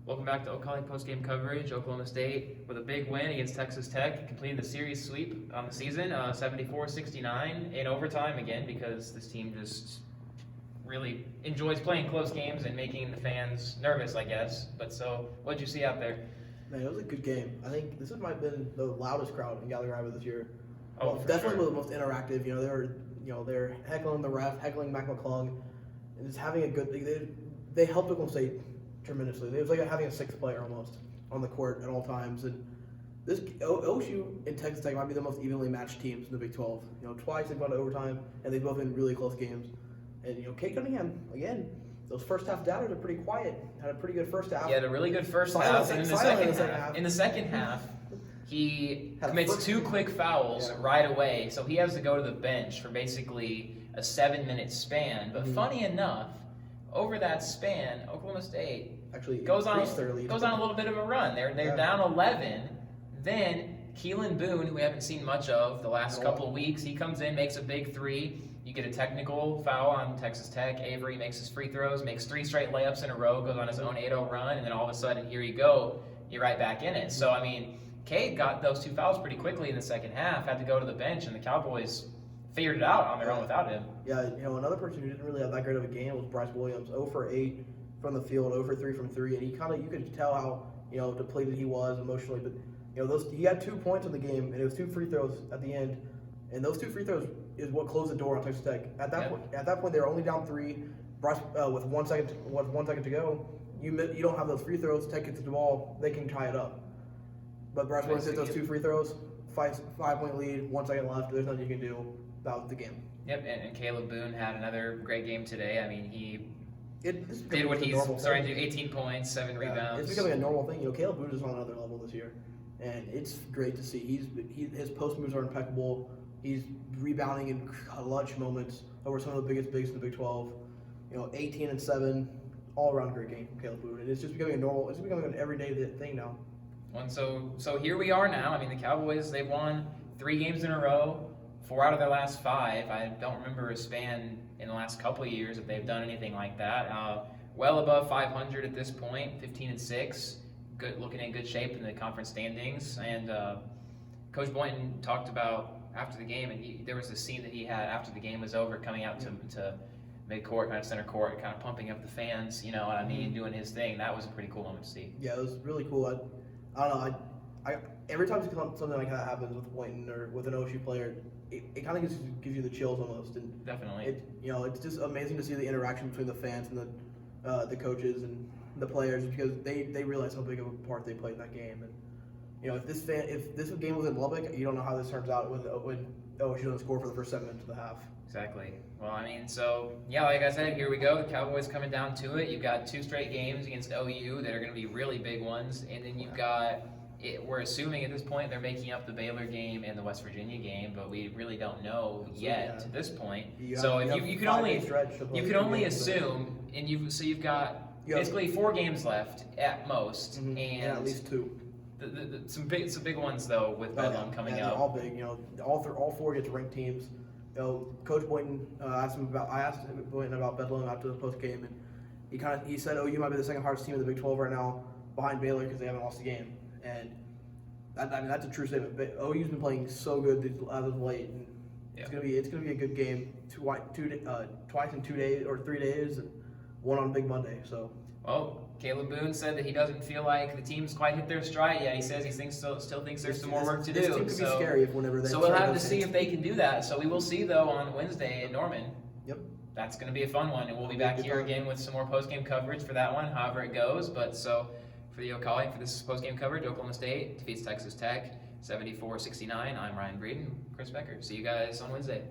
Welcome back to O'Connell Postgame coverage. Oklahoma State with a big win against Texas Tech, completing the series sweep on the season, 74-69 in overtime again, because this team just really enjoys playing close games and making the fans nervous, I guess. But so, what'd you see out there? Man, it was a good game. I think this might have been the loudest crowd in Gallery River this year. Oh, well, definitely sure. the most interactive. They're heckling the ref, heckling Mac McClung, and just having a good. They helped Oklahoma State tremendously. It was like having a sixth player almost on the court at all times. And this OSU and Texas Tech might be the most evenly matched teams in the Big 12. Twice they've gone to overtime, and they've both been really close games. And Kate Cunningham again. Those first half doubters are pretty quiet. Had a pretty good first half. He had a really good first half, and in the second half, he commits two quick fouls right away. So he has to go to the bench for basically a 7-minute span. But funny enough, over that span, Oklahoma State actually goes on a little bit of a run. They're down 11. Then Keelan Boone, who we haven't seen much of the last couple of weeks, he comes in, makes a big three. You get a technical foul on Texas Tech. Avery makes his free throws, makes 3 straight layups in a row, goes on his own 8-0 run, and then all of a sudden, here you go, you're right back in it. So, I mean, Cade got those 2 fouls pretty quickly in the second half, had to go to the bench, and the Cowboys figured it out on their own without him. Yeah, another person who didn't really have that great of a game was Bryce Williams, 0 for 8 from the field, 0 for 3 from 3, and you could tell how, depleted he was emotionally, but, he had 2 points in the game, and it was 2 free throws at the end, and those 2 free throws is what closed the door on Texas Tech. At that point, they were only down 3. Bryce, with 1 second to go, you don't have those free throws. Tech gets the ball, they can tie it up. But Bryce Williams hit those 2 free throws, 5-point lead, 1 second left. There's nothing you can do about the game. Yep, and Caleb Boone had another great game today. I mean, he did what he's starting to do: 18 points, 7 rebounds. It's becoming a normal thing. Caleb Boone is on another level this year, and it's great to see. His post moves are impeccable. He's rebounding in clutch moments over some of the biggest bigs in the Big 12. 18 and 7, all around great game from Caleb Boone. And it's just becoming an everyday thing now. And so here we are now. I mean, the Cowboys, they've won 3 games in a row, 4 out of their last 5. I don't remember a span in the last couple of years that they've done anything like that. Well above 500 at this point, 15 and 6. Good, looking in good shape in the conference standings. And Coach Boynton talked about after the game, and there was a scene that he had after the game was over, coming out to mid-court, kind of center court, kind of pumping up the fans, doing his thing. That was a pretty cool moment to see. Yeah, it was really cool. I don't know. I every time something like that happens with Boynton or with an OSU player, it kind of gives you the chills almost. And definitely. It's just amazing to see the interaction between the fans and the coaches and the players, because they realize how big of a part they played in that game. And if this game was in Lubbock, you don't know how this turns out when OSU doesn't score for the first 7 minutes of the half. Exactly. Well, I mean, like I said, here we go. The Cowboys coming down to it. You've got 2 straight games against OU that are going to be really big ones, and then you've got. We're assuming at this point they're making up the Baylor game and the West Virginia game, but we really don't know yet to this point. You can only assume, and you've got basically 4 games left at most, and at least 2. Some big ones though with Bedlam coming up. All big. All 4 get ranked teams. Coach Boynton I asked Boynton about Bedlam after the post game, and he said OU might be the second hardest team in the Big 12 right now, behind Baylor, because they haven't lost a game. And that's a true statement. But OU's been playing so good as of late, and it's gonna be a good game. Twice in 2 days or 3 days, and one on Big Monday. So. Well, Caleb Boone said that he doesn't feel like the team's quite hit their stride yet. He says he still thinks there's some more work to do. This team could be scary whenever they. So we'll have to see if they can do that. So we will see though on Wednesday in Norman. Yep. That's going to be a fun one, and we'll be back here again with some more post-game coverage for that one, however it goes. But so for the O'Connell, for this post-game coverage, Oklahoma State defeats Texas Tech 74-69. I'm Ryan Breeden, Chris Becker. See you guys on Wednesday.